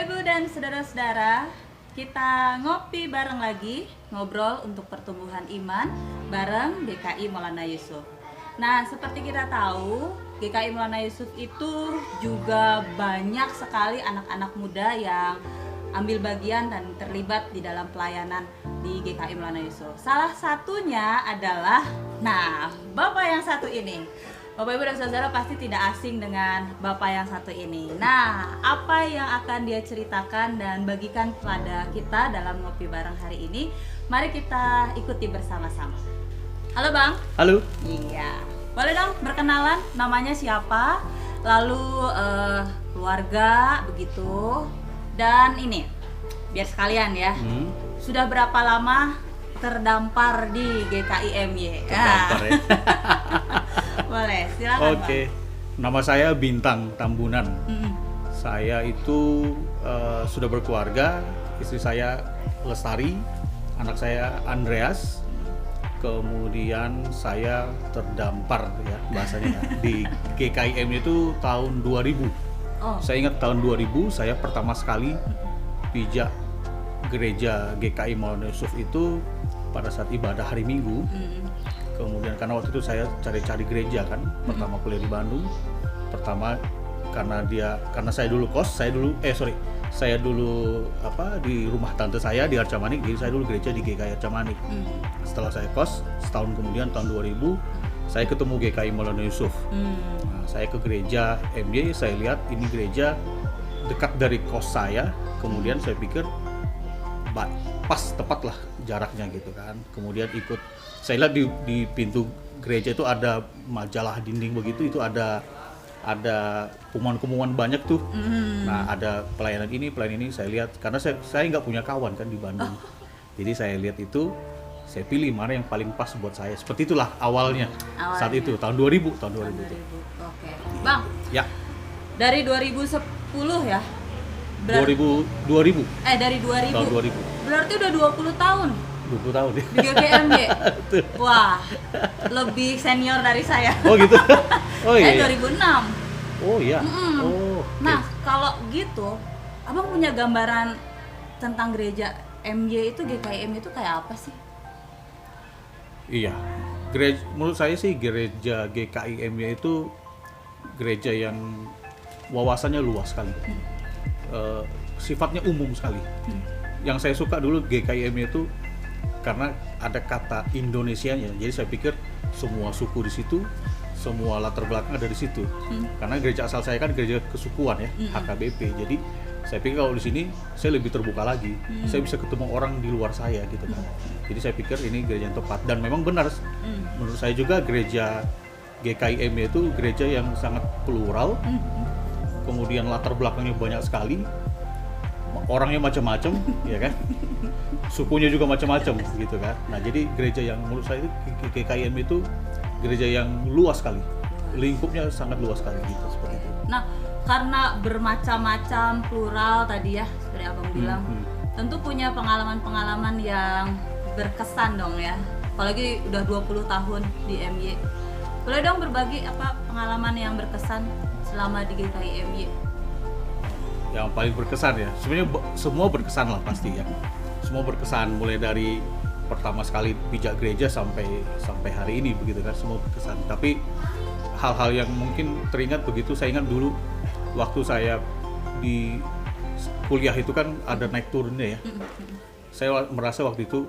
Bapak Ibu dan saudara-saudara, kita ngopi bareng lagi, ngobrol untuk pertumbuhan iman bareng GKI Maulana Yusuf. Nah, seperti kita tahu, GKI Maulana Yusuf itu juga banyak sekali anak-anak muda yang ambil bagian dan terlibat di dalam pelayanan di GKI Maulana Yusuf. Salah satunya adalah, Bapak yang satu ini. Bapak Ibu dan Saudara pasti tidak asing dengan Bapak yang satu ini. Nah, apa yang akan dia ceritakan dan bagikan kepada kita dalam ngopi bareng hari ini? Mari kita ikuti bersama-sama. Halo Bang. Halo. Iya. Boleh dong berkenalan, namanya siapa? Lalu keluarga begitu. Dan ini, biar sekalian ya. Sudah berapa lama terdampar di GKIMY? Terdampar ya. Boleh, silakan. Oke. Nama saya Bintang Tambunan. Saya itu sudah berkeluarga, istri saya Lestari, anak saya Andreas. Kemudian saya terdampar ya bahasanya di GKIM itu tahun 2000. Saya ingat tahun 2000 saya pertama sekali pijak gereja GKI Maulana Yusuf itu pada saat ibadah hari Minggu. Kemudian karena waktu itu saya cari-cari gereja kan, pertama kuliah di Bandung. Pertama karena saya dulu di rumah tante saya di Arca Manik, jadi saya dulu gereja di GKI Arca Manik. Setelah saya kos, setahun kemudian tahun 2000 saya ketemu GKI Maulana Yusuf. Nah, saya ke gereja MY, saya lihat ini gereja dekat dari kos saya. Kemudian saya pikir pas tepat lah jaraknya gitu kan. Kemudian saya lihat di pintu gereja itu ada majalah dinding begitu, itu ada pengumuman banyak tuh. Nah, ada pelayanan ini saya lihat karena saya nggak punya kawan kan di Bandung. Jadi saya lihat itu, saya pilih mana yang paling pas buat saya. Seperti itulah awalnya. Saat itu tahun 2000 itu. Oke. Bang. Ya. Dari 2010 ya? 2000. Dari 2000. Tahun 2000. Berarti udah 20 tahun. 20 tahun ya. Di GKIMY. Wah, lebih senior dari saya. Oh gitu. Oh iya. 2006. Oh iya. Oh. Okay. Nah, kalau gitu, Abang punya gambaran tentang gereja MY itu, GKIM itu kayak apa sih? Iya. Menurut saya sih gereja GKIMY itu gereja yang wawasannya luas sekali. Sifatnya umum sekali. Yang saya suka dulu GKIMY itu karena ada kata Indonesianya, jadi saya pikir semua suku di situ, semua latar belakang ada di situ. Karena gereja asal saya kan gereja kesukuan ya, HKBP. Jadi saya pikir kalau di sini saya lebih terbuka lagi, saya bisa ketemu orang di luar saya gitu kan. Jadi saya pikir ini gereja yang tepat dan memang benar. Menurut saya juga gereja GKIM itu gereja yang sangat plural. Kemudian latar belakangnya banyak sekali, orangnya macam-macam, ya kan? Sukunya juga macam-macam gitu kan. Nah, jadi gereja yang menurut saya itu GKIM itu gereja yang luas sekali, lingkupnya sangat luas sekali gitu, seperti itu. Nah, karena bermacam-macam, plural tadi ya, seperti Abang bilang, tentu punya pengalaman-pengalaman yang berkesan dong ya. Apalagi udah 20 tahun di MY. Boleh dong berbagi apa pengalaman yang berkesan selama di GKIMY? Yang paling berkesan ya, sebenarnya semua berkesan lah pasti ya. Semua berkesan, mulai dari pertama sekali pijak gereja sampai hari ini begitu kan, semua berkesan. Tapi hal-hal yang mungkin teringat begitu, saya ingat dulu waktu saya di kuliah itu kan ada naik turunnya ya. Saya merasa waktu itu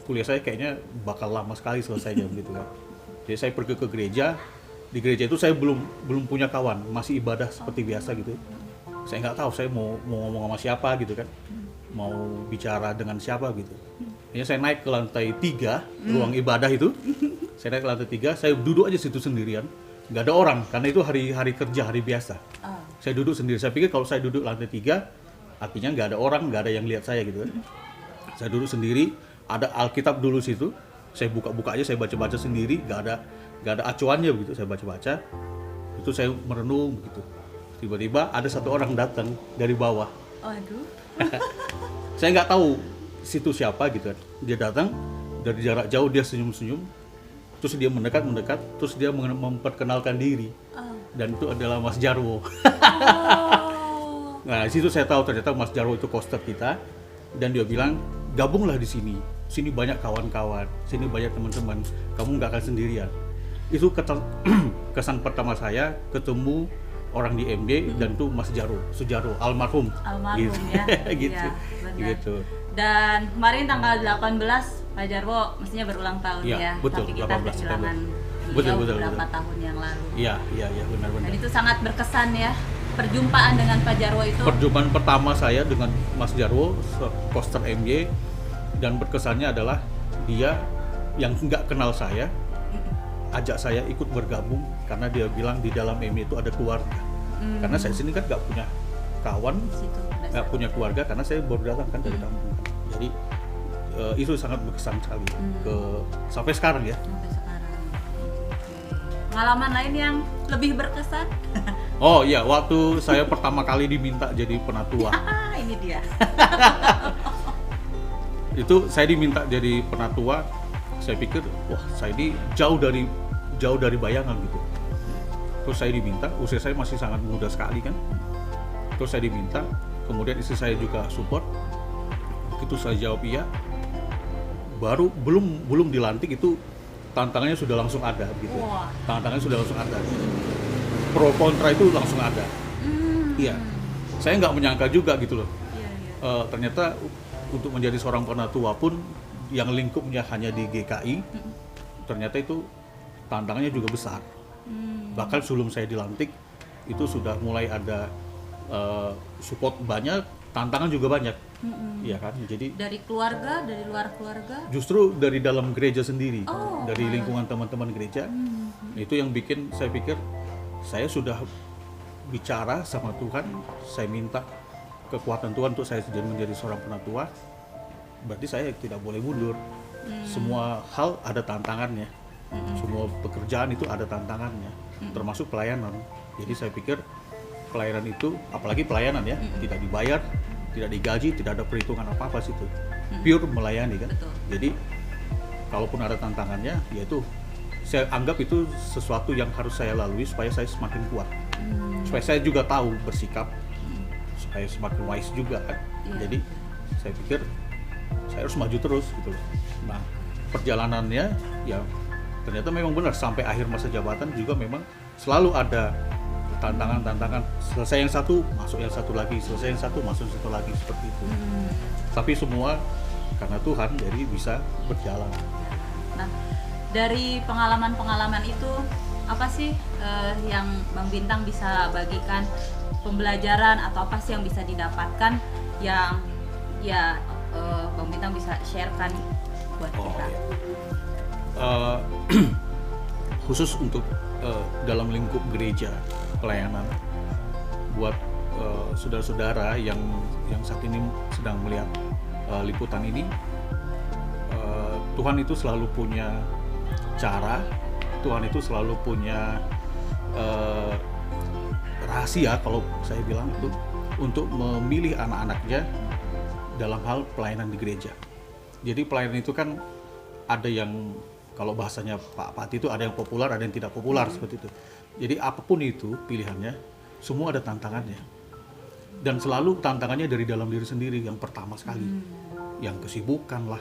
kuliah saya kayaknya bakal lama sekali selesainya begitu kan. Jadi saya pergi ke gereja, di gereja itu saya belum punya kawan, masih ibadah seperti biasa gitu. Saya nggak tahu saya mau ngomong sama siapa gitu kan, mau bicara dengan siapa gitu. Akhirnya saya naik ke lantai 3 ruang ibadah itu. Saya naik ke lantai 3, saya duduk aja situ sendirian, nggak ada orang karena itu hari kerja, hari biasa. Saya duduk sendiri. Saya pikir kalau saya duduk lantai 3 artinya nggak ada orang, nggak ada yang lihat saya gitu kan. Saya duduk sendiri, ada Alkitab dulu situ. Saya buka-buka aja, saya baca-baca sendiri, nggak ada acuannya begitu. Saya baca-baca, itu saya merenung begitu. Tiba-tiba ada satu orang datang dari bawah. Aduh. Saya nggak tahu situ siapa gitu kan. Dia datang dari jarak jauh, dia senyum-senyum, terus dia mendekat, terus dia memperkenalkan diri. Dan itu adalah Mas Jarwo. Nah, di situ saya tahu ternyata Mas Jarwo itu koster kita, dan dia bilang, gabunglah di sini. Sini banyak kawan-kawan, sini banyak teman-teman. Kamu nggak akan sendirian. Itu kesan pertama saya ketemu orang di MD dan tuh Mas Jarwo, Sujarwo, almarhum. Almarhum gitu. ya. gitu. Iya, benar. Gitu. Dan kemarin tanggal 18 Pak Jarwo mestinya berulang tahun Iya, ya. betul, Tapi kita 18 kehilangan Betul, beliau betul, beberapa betul. tahun yang lalu. Iya, benar-benar. Dan itu sangat berkesan ya. Perjumpaan dengan Pak Jarwo itu. Perjumpaan pertama saya dengan Mas Jarwo, poster MY, dan berkesannya adalah dia yang nggak kenal saya, ajak saya ikut bergabung karena dia bilang di dalam MY itu ada keluarga. Karena saya sini kan nggak punya kawan, Di situ, nggak punya keluarga karena saya baru datang kan dari kampung. Jadi itu sangat berkesan sekali sampai sekarang ya. sampai sekarang. Oke. Pengalaman lain yang lebih berkesan? Oh iya, waktu saya pertama kali diminta jadi penatua. Ini dia. Itu saya diminta jadi penatua, saya pikir wah saya ini jauh dari bayangan gitu. Terus saya diminta, usia saya masih sangat muda sekali kan. Terus saya diminta, kemudian istri saya juga support. Begitu saya jawab iya, baru belum dilantik itu tantangannya sudah langsung ada gitu. Wah. Tantangannya sudah langsung ada. Pro kontra itu langsung ada. Iya. Saya nggak menyangka juga gitu loh. Iya, iya. Ternyata untuk menjadi seorang penatua pun yang lingkupnya hanya di GKI, ternyata itu tantangannya juga besar. Bahkan sebelum saya dilantik itu sudah mulai ada support banyak, tantangan juga banyak, iya kan? Jadi Dari keluarga, dari luar keluarga. justru dari dalam gereja sendiri, Oh, dari lingkungan teman-teman gereja, itu yang bikin saya pikir saya sudah bicara sama Tuhan, saya minta kekuatan Tuhan untuk saya menjadi seorang penatua, berarti saya tidak boleh mundur. Semua hal ada tantangannya, semua pekerjaan itu ada tantangannya, termasuk pelayanan. Jadi saya pikir pelayanan itu, apalagi pelayanan ya, tidak dibayar, tidak digaji, tidak ada perhitungan apa-apa situ, pure melayani kan. Betul. Jadi kalaupun ada tantangannya, yaitu saya anggap itu sesuatu yang harus saya lalui supaya saya semakin kuat, supaya saya juga tahu bersikap, supaya semakin wise juga kan. Iya. Jadi saya pikir saya harus maju terus gitu loh. Nah perjalanannya ya ternyata memang benar sampai akhir masa jabatan juga memang selalu ada tantangan-tantangan. Selesai yang satu, masuk yang satu lagi, selesai yang satu, masuk yang satu lagi, seperti itu. Tapi semua karena Tuhan jadi bisa berjalan. Nah, dari pengalaman-pengalaman itu apa sih yang Bang Bintang bisa bagikan pembelajaran atau apa sih yang bisa didapatkan yang ya Bang Bintang bisa sharekan buat kita? Ya. Khusus untuk dalam lingkup gereja pelayanan buat saudara-saudara yang saat ini sedang melihat liputan ini, Tuhan itu selalu punya cara, Tuhan itu selalu punya rahasia kalau saya bilang itu untuk memilih anak-anaknya dalam hal pelayanan di gereja. Jadi pelayanan itu kan ada yang kalau bahasanya Pak Pati itu ada yang populer, ada yang tidak populer seperti itu. Jadi apapun itu pilihannya, semua ada tantangannya. Dan selalu tantangannya dari dalam diri sendiri yang pertama sekali. Yang kesibukan lah,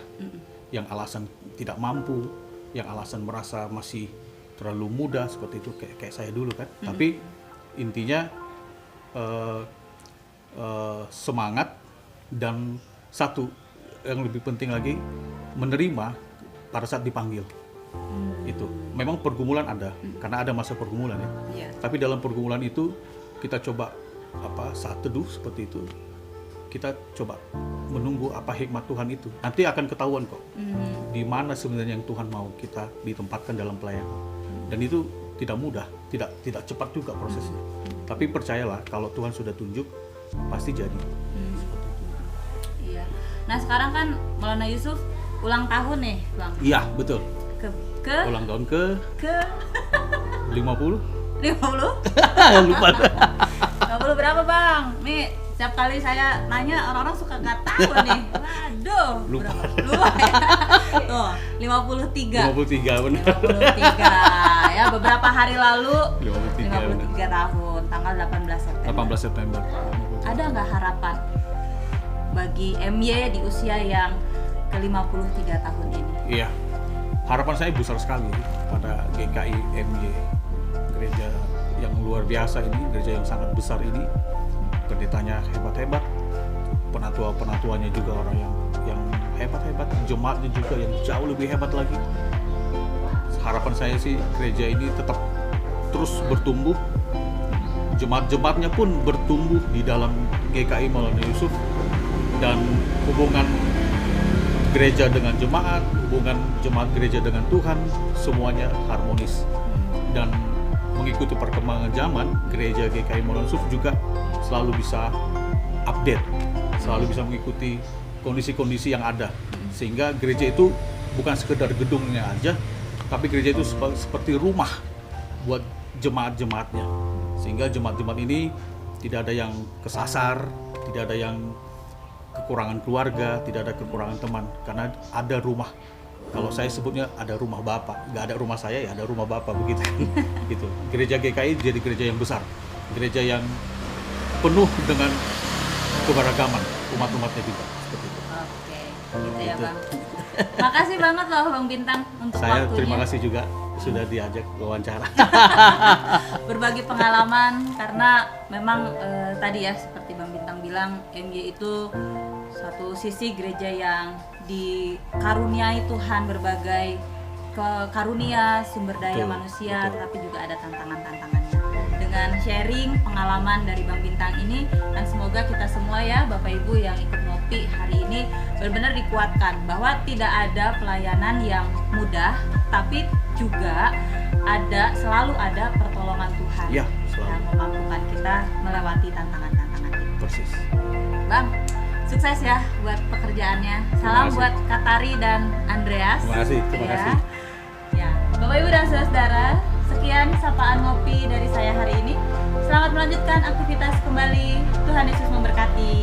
yang alasan tidak mampu, yang alasan merasa masih terlalu muda seperti itu kayak saya dulu kan. Tapi intinya semangat, dan satu yang lebih penting lagi menerima pada saat dipanggil. Itu memang pergumulan ada, karena ada masa pergumulan ya. Iya. Tapi dalam pergumulan itu kita coba saat teduh seperti itu, kita coba menunggu apa hikmat Tuhan itu. Nanti akan ketahuan kok di mana sebenarnya yang Tuhan mau kita ditempatkan dalam pelayanan. Dan itu tidak mudah, tidak cepat juga prosesnya. Tapi percayalah kalau Tuhan sudah tunjuk pasti jadi. Iya. Nah sekarang kan Maulana Yusuf ulang tahun nih, Bang. Iya betul. Ke Ulang tahun ke 50? 50? Lupa. 50 berapa, Bang? Nih Setiap kali saya nanya orang-orang suka nggak tahu nih. Waduh, Lupa. Lupa ya. Tuh, 53. 53 benar. 53. Ya, beberapa hari lalu 53 53 tahun, tanggal 18 September. 18 September. Ada nggak harapan bagi MY di usia yang ke-53 tahun ini? Iya. Harapan saya besar sekali pada GKI MY, gereja yang luar biasa ini, gereja yang sangat besar ini. Pendetanya hebat-hebat, penatua-penatuanya juga orang yang hebat-hebat, jemaatnya juga yang jauh lebih hebat lagi. Harapan saya sih gereja ini tetap terus bertumbuh, jemaat-jemaatnya pun bertumbuh di dalam GKI Maulana Yusuf, dan hubungan gereja dengan jemaat, hubungan jemaat gereja dengan Tuhan, semuanya harmonis. Dan mengikuti perkembangan zaman, gereja GKI Maulana Yusuf juga selalu bisa update, selalu bisa mengikuti kondisi-kondisi yang ada, sehingga gereja itu bukan sekedar gedungnya aja, tapi gereja itu seperti rumah buat jemaat-jemaatnya, sehingga jemaat-jemaat ini tidak ada yang kesasar, tidak ada yang kekurangan keluarga, tidak ada kekurangan teman, karena ada rumah. Kalau saya sebutnya ada rumah Bapak, nggak ada rumah saya ya ada rumah Bapak, begitu. Gitu. Gereja GKI jadi gereja yang besar, gereja yang penuh dengan keberagaman umat-umatnya juga, seperti itu. Oke, gitu ya Bang. Makasih banget loh Bang Bintang untuk Saya waktunya. terima kasih juga sudah diajak wawancara. Berbagi pengalaman, karena memang tadi ya seperti Bang Bintang bilang, MY itu satu sisi gereja yang dikaruniai Tuhan berbagai karunia sumber daya Betul, manusia, betul. tapi juga ada tantangan-tantangannya. Dengan sharing pengalaman dari Bang Bintang ini, dan semoga kita semua ya Bapak Ibu yang ikut ngopi hari ini benar-benar dikuatkan bahwa tidak ada pelayanan yang mudah, tapi juga selalu ada pertolongan Tuhan Ya, selalu. yang memampukan kita melewati tantangan-tantangan itu. Persis. Bang, sukses ya buat pekerjaannya. Salam kasih. buat Katari dan Andreas. Terima Ya. kasih. Ya, Bapak Ibu dan saudara, sekian sapaan ngopi dari saya hari ini. Selamat melanjutkan aktivitas kembali. Tuhan Yesus memberkati.